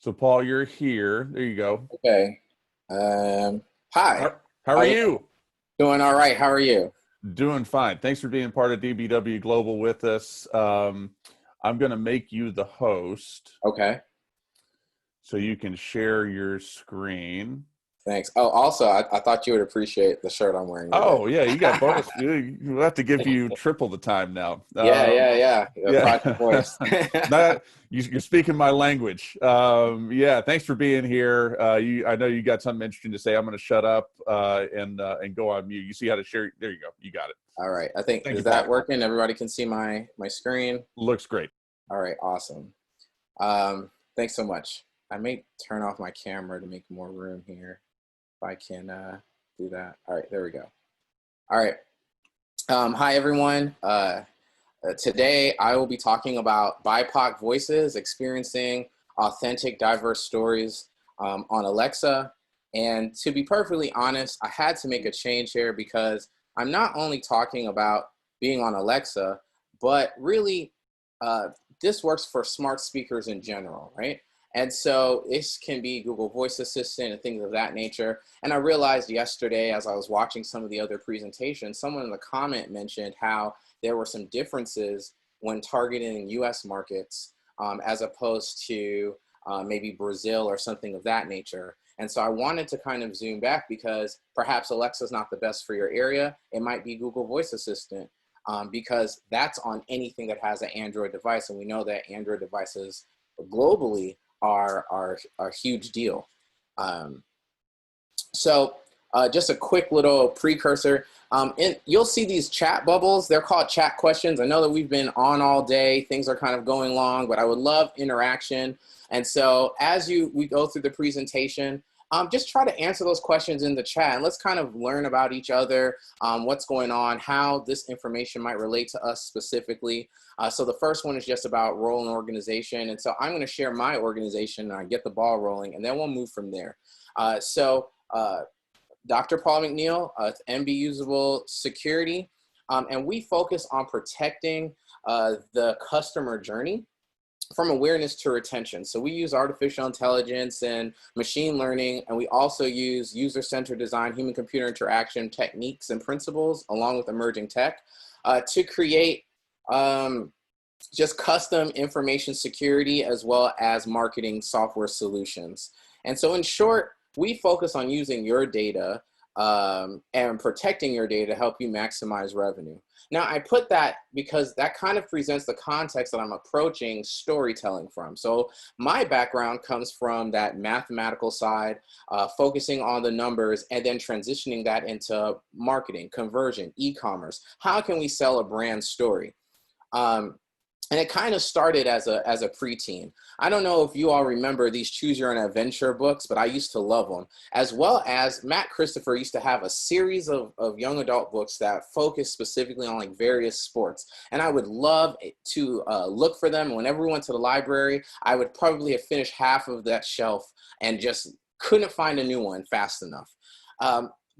So Paul, you're here. There you go. Okay. Hi. How are How's it you? doing? All right. How are you? Doing fine. Thanks for being part of DBW Global with us. I'm going to make you the host Okay. so you can share your screen. Thanks. Oh, also, I thought you would appreciate the shirt I'm wearing today. Oh, yeah, you got bonus. We'll have to give you triple the time now. Yeah. Project Yeah, Voice. not you're speaking my language. Yeah, thanks for being here. I know you got something interesting to say. I'm going to shut up and go on mute. You see how to share? There you go. You got it. All right. I think, Thank is you, that Paul. working? Everybody can see my screen. Looks great. All right. Awesome. Thanks so much. I may turn off my camera to make more room here if I can do that. All right. There we go. All right. Hi, everyone. Today, I will be talking about BIPOC voices experiencing authentic, diverse stories on Alexa. And to be perfectly honest, I had to make a change here because I'm not only talking about being on Alexa, but really this works for smart speakers in general, right? And so this can be Google Voice Assistant and things of that nature. And I realized yesterday, as I was watching some of the other presentations, someone in the comment mentioned how there were some differences when targeting US markets as opposed to maybe Brazil or something of that nature. And so I wanted to kind of zoom back because perhaps Alexa's not the best for your area. It might be Google Voice Assistant because that's on anything that has an Android device. And we know that Android devices globally are a huge deal. Just a quick little precursor. You'll see these chat bubbles. They're called chat questions. I know that we've been on all day. Things are kind of going long, but I would love interaction. And so as we go through the presentation, just try to answer those questions in the chat. And let's kind of learn about each other, what's going on, how this information might relate to us specifically. So the first one is just about role and organization. And so I'm going to share my organization and I get the ball rolling, and then we'll move from there. Dr. Paul McNeil, MB Usable Security, and we focus on protecting the customer journey from awareness to retention. So we use artificial intelligence and machine learning, and we also use user-centered design, human-computer interaction techniques and principles, along with emerging tech, to create just custom information security as well as marketing software solutions. And so in short, we focus on using your data and protecting your data to help you maximize revenue. Now, I put that because that kind of presents the context that I'm approaching storytelling from. So my background comes from that mathematical side, focusing on the numbers and then transitioning that into marketing, conversion, e-commerce. How can we sell a brand story? And it kind of started as a preteen. I don't know if you all remember these Choose Your Own Adventure books, but I used to love them. As well as Matt Christopher used to have a series of young adult books that focused specifically on like various sports. And I would love to look for them. Whenever we went to the library, I would probably have finished half of that shelf and just couldn't find a new one fast enough.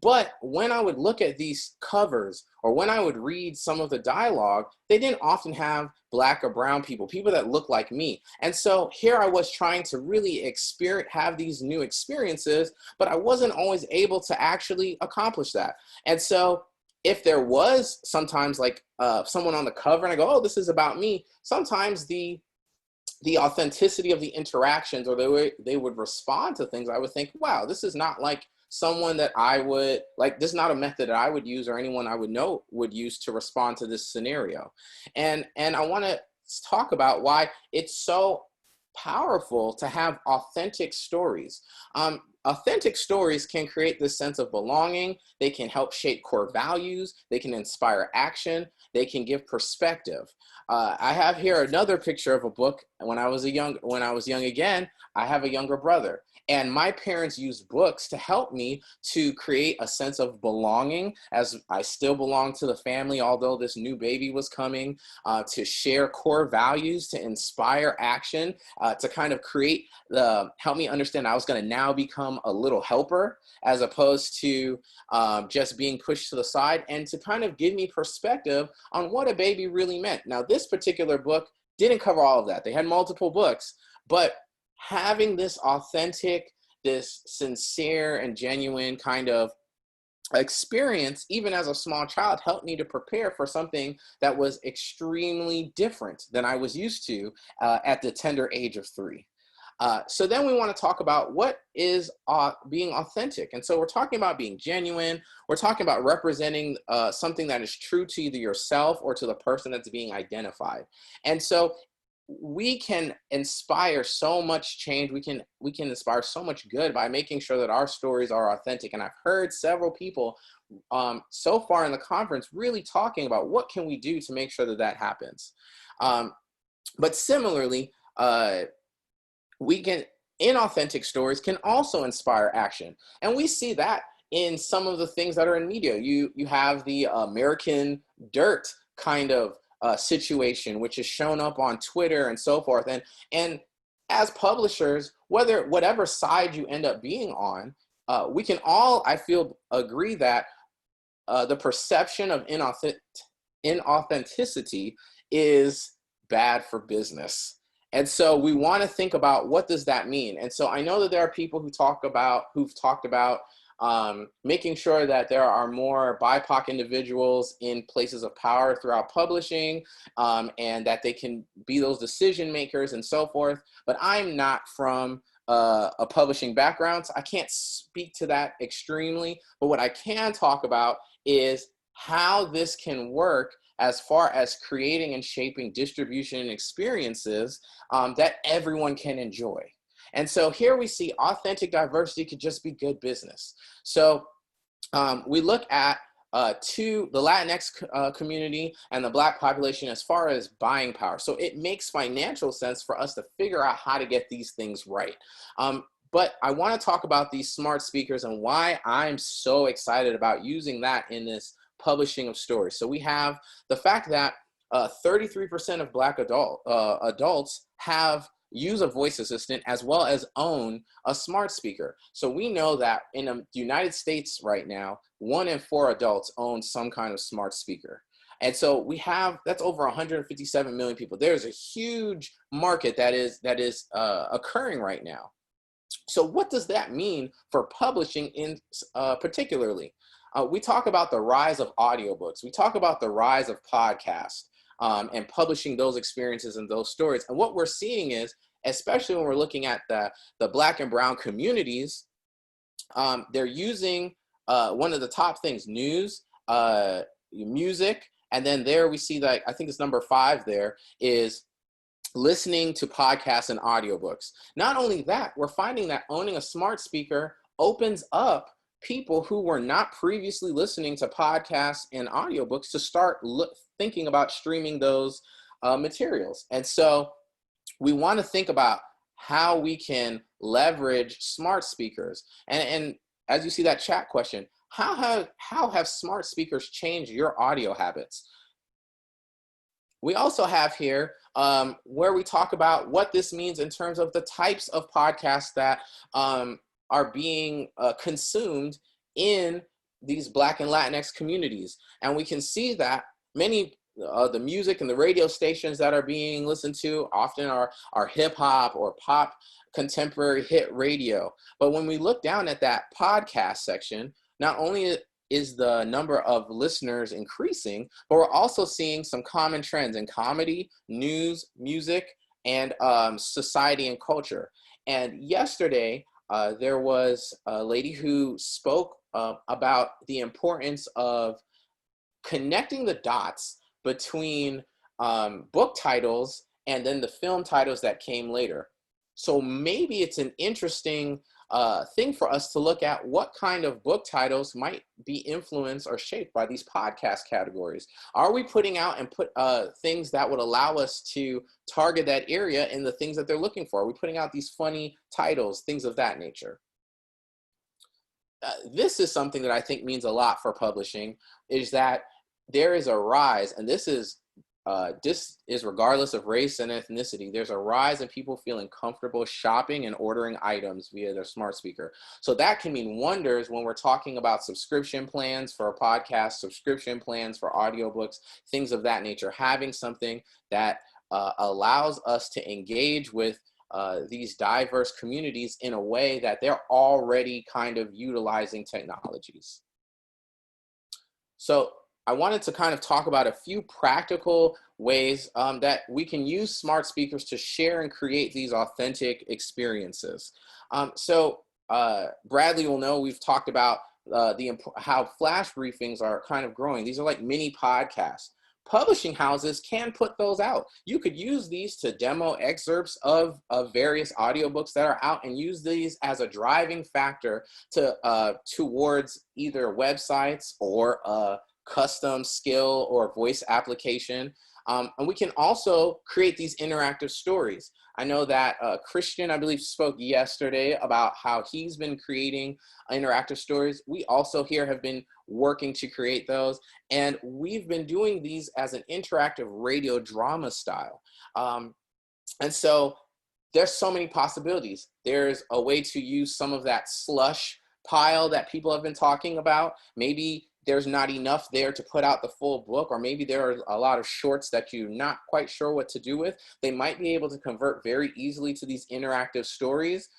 But when I would look at these covers or when I would read some of the dialogue, they didn't often have Black or brown people that look like me. And so here I was trying to really have these new experiences, but I wasn't always able to actually accomplish that. And so if there was sometimes like someone on the cover and I go, oh, this is about me, sometimes the authenticity of the interactions or the way they would respond to things, I would think, wow, this is not like someone that I would, like, this is not a method that I would use or anyone I would know would use to respond to this scenario. And I want to talk about why it's so powerful to have authentic stories. Authentic stories can create this sense of belonging. They can help shape core values. They can inspire action. They can give perspective. I have here another picture of a book. When I was young again, I have a younger brother. And my parents used books to help me to create a sense of belonging as I still belong to the family, although this new baby was coming, to share core values, to inspire action, to kind of help me understand I was going to now become a little helper as opposed to just being pushed to the side, and to kind of give me perspective on what a baby really meant. Now, this particular book didn't cover all of that. They had multiple books, but having this authentic, this sincere and genuine kind of experience, even as a small child, helped me to prepare for something that was extremely different than I was used to at the tender age of 3. So then we want to talk about what is being authentic. And so we're talking about being genuine. We're talking about representing something that is true to either yourself or to the person that's being identified. And so we can inspire so much change. We can inspire so much good by making sure that our stories are authentic. And I've heard several people so far in the conference really talking about what can we do to make sure that that happens. But similarly, inauthentic stories can also inspire action. And we see that in some of the things that are in media. You have the American Dirt kind of situation, which is shown up on Twitter and so forth. And as publishers, whatever side you end up being on, we can all, I feel, agree that the perception of inauthenticity is bad for business. And so we want to think about, what does that mean? And so I know that there are people who've talked about making sure that there are more BIPOC individuals in places of power throughout publishing, and that they can be those decision makers and so forth. But I'm not from a publishing background, so I can't speak to that extremely. But what I can talk about is how this can work as far as creating and shaping distribution and experiences that everyone can enjoy. And so here we see authentic diversity could just be good business. So we look at to the Latinx community and the Black population as far as buying power. So it makes financial sense for us to figure out how to get these things right. But I want to talk about these smart speakers and why I'm so excited about using that in this publishing of stories. So we have the fact that 33% of Black adults use a voice assistant as well as own a smart speaker. So we know that in the United States right now, 1 in 4 adults own some kind of smart speaker. And so that's over 157 million people. There's a huge market that is occurring right now. So what does that mean for publishing in particularly? We talk about the rise of audiobooks. We talk about the rise of podcasts and publishing those experiences and those stories. And what we're seeing is, especially when we're looking at the Black and Brown communities, they're using one of the top things, news, music, and then there we see that, I think it's number 5 there, is listening to podcasts and audiobooks. Not only that, we're finding that owning a smart speaker opens up people who were not previously listening to podcasts and audiobooks to start thinking about streaming those materials. And so we want to think about how we can leverage smart speakers. And as you see that chat question, how have smart speakers changed your audio habits? We also have here where we talk about what this means in terms of the types of podcasts that are being consumed in these Black and Latinx communities. And we can see that many the music and the radio stations that are being listened to often are hip hop or pop contemporary hit radio. But when we look down at that podcast section, not only is the number of listeners increasing, but we're also seeing some common trends in comedy, news, music, and society and culture. And yesterday, there was a lady who spoke about the importance of connecting the dots between book titles and then the film titles that came later. So maybe it's an interesting thing for us to look at what kind of book titles might be influenced or shaped by these podcast categories. Are we putting out and put things that would allow us to target that area in the things that they're looking for? Are we putting out these funny titles, things of that nature? This is something that I think means a lot for publishing, is that there is a rise, and this is regardless of race and ethnicity. There's a rise in people feeling comfortable shopping and ordering items via their smart speaker. So that can mean wonders when we're talking about subscription plans for a podcast, subscription plans for audiobooks, things of that nature. Having something that allows us to engage with these diverse communities in a way that they're already kind of utilizing technologies. So I wanted to kind of talk about a few practical ways that we can use smart speakers to share and create these authentic experiences. Bradley will know we've talked about how flash briefings are kind of growing. These are like mini podcasts. Publishing houses can put those out. You could use these to demo excerpts of various audiobooks that are out, and use these as a driving factor to towards either websites or a custom skill or voice application. And we can also create these interactive stories. I know that Christian, I believe, spoke yesterday about how he's been creating interactive stories. We also here have been working to create those. And we've been doing these as an interactive radio drama style. And so there's so many possibilities. There's a way to use some of that slush pile that people have been talking about. Maybe there's not enough there to put out the full book, or maybe there are a lot of shorts that you're not quite sure what to do with. They might be able to convert very easily to these interactive stories.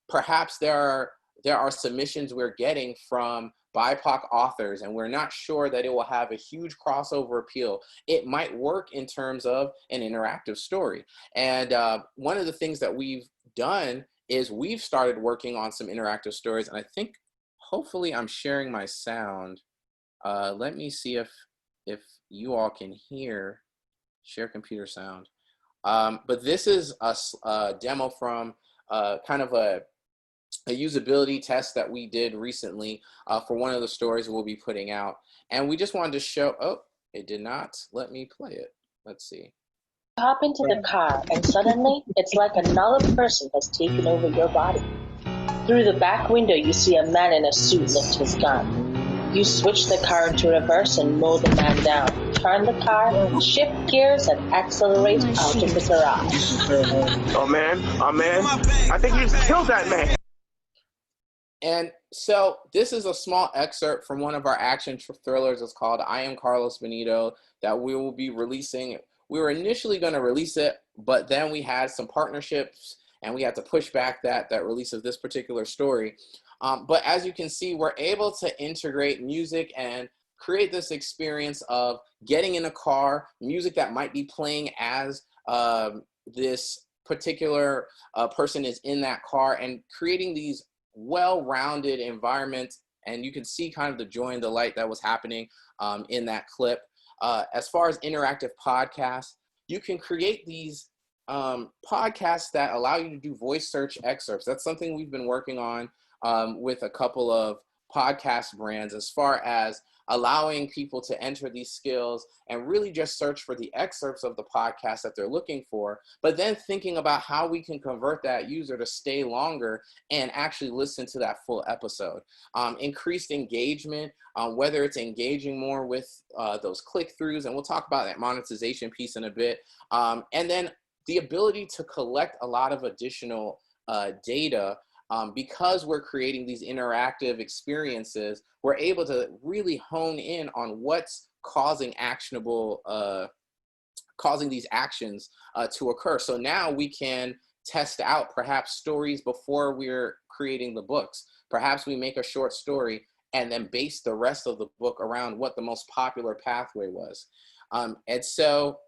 Perhaps there are submissions we're getting from BIPOC authors, and we're not sure that it will have a huge crossover appeal. It might work in terms of an interactive story. And one of the things that we've done is we've started working on some interactive stories, and I think hopefully I'm sharing my sound. Let me see if you all can hear, share computer sound. But this is a demo from kind of a usability test that we did recently for one of the stories we'll be putting out. And we just wanted to show, oh, it did not let me play it. Let's see. Hop into the car, and suddenly it's like another person has taken over your body. Through the back window, you see a man in a suit lift his gun. You switch the car into reverse and mow the man down. Turn the car, shift gears, and accelerate out of the garage. Oh man, I think you just killed that man. And so this is a small excerpt from one of our action thrillers. It's called I Am Carlos Benito, that we will be releasing. We were initially going to release it, but then we had some partnerships and we had to push back that release of this particular story. But as you can see, we're able to integrate music and create this experience of getting in a car, music that might be playing as this particular person is in that car, and creating these well-rounded environments. And you can see kind of the joy and delight that was happening in that clip. As far as interactive podcasts, you can create these podcasts that allow you to do voice search excerpts. That's something we've been working on with a couple of podcast brands, as far as allowing people to enter these skills and really just search for the excerpts of the podcast that they're looking for, but then thinking about how we can convert that user to stay longer and actually listen to that full episode. Increased engagement, whether it's engaging more with those click-throughs, and we'll talk about that monetization piece in a bit, and then the ability to collect a lot of additional data. Because we're creating these interactive experiences, we're able to really hone in on what's causing these actions to occur. So now we can test out perhaps stories before we're creating the books. Perhaps we make a short story and then base the rest of the book around what the most popular pathway was. And so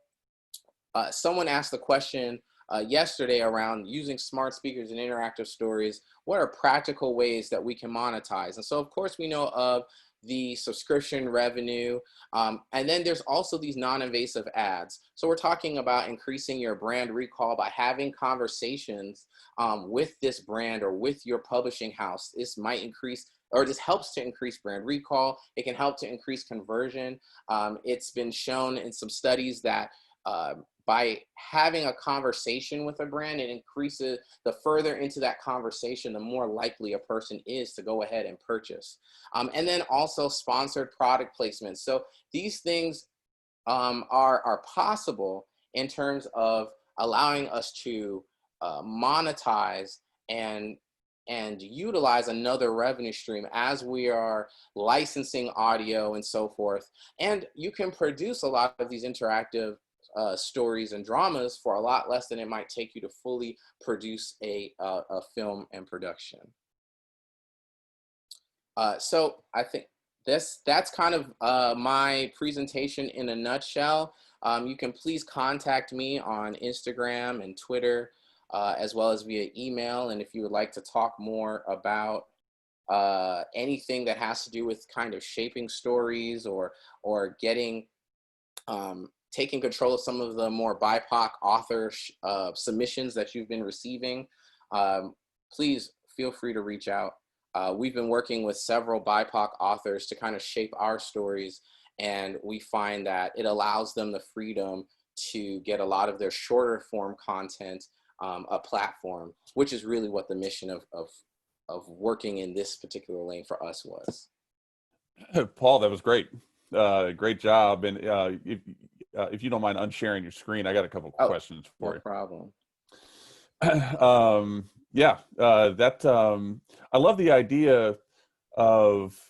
someone asked the question yesterday around using smart speakers and interactive stories. What are practical ways that we can monetize? And so, of course, we know of the subscription revenue. And then there's also these non-invasive ads. So we're talking about increasing your brand recall by having conversations with this brand or with your publishing house. This might increase, or this helps to increase brand recall. It can help to increase conversion. It's been shown in some studies that by having a conversation with a brand, it increases, the further into that conversation, the more likely a person is to go ahead and purchase. And then also sponsored product placements. So these things are possible in terms of allowing us to monetize and utilize another revenue stream as we are licensing audio and so forth. And you can produce a lot of these interactive stories and dramas for a lot less than it might take you to fully produce a film and production. So I think that's kind of my presentation in a nutshell. You can please contact me on Instagram and Twitter, as well as via email. And if you would like to talk more about anything that has to do with kind of shaping stories or getting taking control of some of the more BIPOC author submissions that you've been receiving, please feel free to reach out. We've been working with several BIPOC authors to kind of shape our stories, and we find that it allows them the freedom to get a lot of their shorter form content a platform, which is really what the mission of working in this particular lane for us was. Paul, that was great. Great job. And if you don't mind unsharing your screen, I got a couple of questions for you. No problem. I love the idea of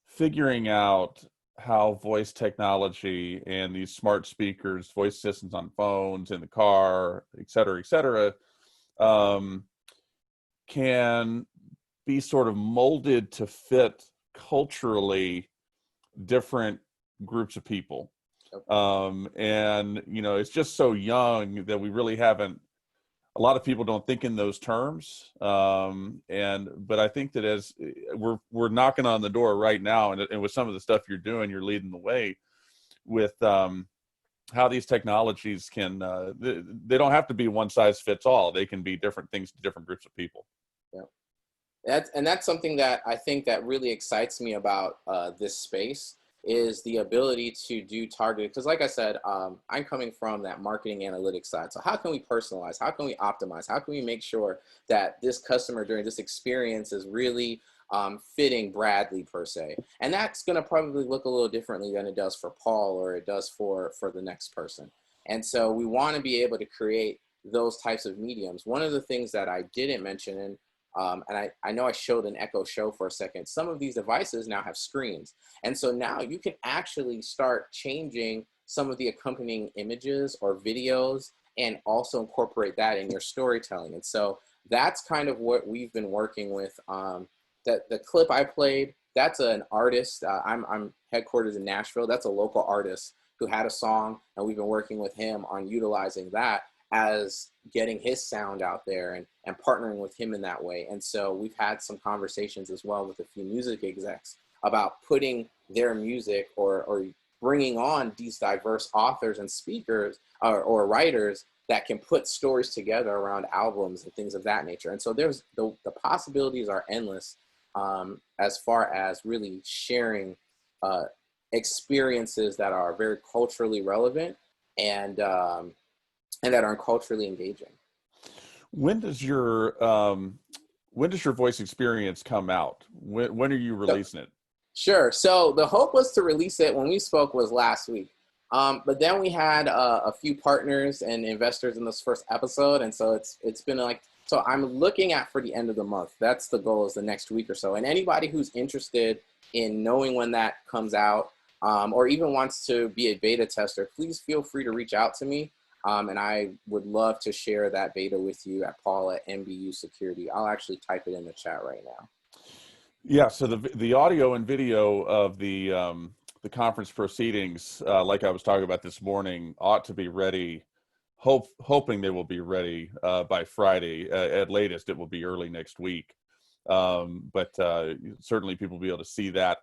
figuring out how voice technology and these smart speakers, voice assistants on phones, in the car, et cetera, can be sort of molded to fit culturally different groups of people. And, you know, it's just so young that we really haven't, a lot of people don't think in those terms. But I think that as we're knocking on the door right now, and with some of the stuff you're doing, you're leading the way with how these technologies can, they don't have to be one size fits all. They can be different things to different groups of people. Yeah. That's something that I think that really excites me about this space, is the ability to do targeted, because like I said, I'm coming from that marketing analytics side. So how can we personalize? How can we optimize? How can we make sure that this customer during this experience is really fitting Bradley per se? And that's going to probably look a little differently than it does for Paul, or it does for the next person. And so we want to be able to create those types of mediums. One of the things that I didn't mention, and I know I showed an Echo Show for a second, some of these devices now have screens. And so now you can actually start changing some of the accompanying images or videos and also incorporate that in your storytelling. And so that's kind of what we've been working with. The clip I played, that's an artist. I'm headquartered in Nashville. That's a local artist who had a song, and we've been working with him on utilizing that as getting his sound out there and partnering with him in that way. And so we've had some conversations as well with a few music execs about putting their music or bringing on these diverse authors and speakers or writers that can put stories together around albums and things of that nature. And so there's the possibilities are endless as far as really sharing experiences that are very culturally relevant and that are culturally engaging. When does your voice experience come out? When are you releasing it? Sure. So the hope was to release it when we spoke was last week. But then we had a few partners and investors in this first episode. And so it's been like, so I'm looking at for the end of the month. That's the goal, is the next week or so. And anybody who's interested in knowing when that comes out, or even wants to be a beta tester, please feel free to reach out to me. And I would love to share that beta with you at Paul at MBU Security. I'll actually type it in the chat right now. Yeah, so the audio and video of the conference proceedings, like I was talking about this morning, ought to be ready. Hoping they will be ready by Friday. At latest, it will be early next week. But certainly people will be able to see that.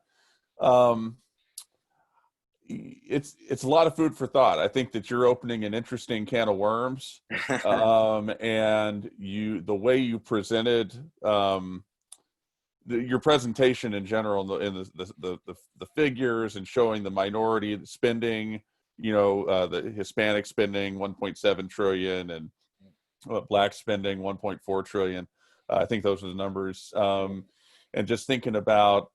It's a lot of food for thought. I think that you're opening an interesting can of worms, and the way you presented your presentation in general, in the figures and showing the minority spending, the Hispanic spending 1.7 trillion and Black spending 1.4 trillion. I think those are the numbers, and just thinking about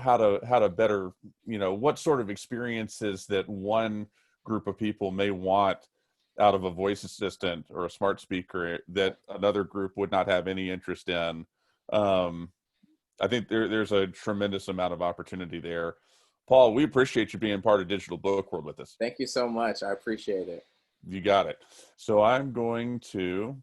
how to better, what sort of experiences that one group of people may want out of a voice assistant or a smart speaker that another group would not have any interest in. I think there's a tremendous amount of opportunity there. Paul, we appreciate you being part of Digital Book World with us. Thank you so much. I appreciate it. You got it. So I'm going to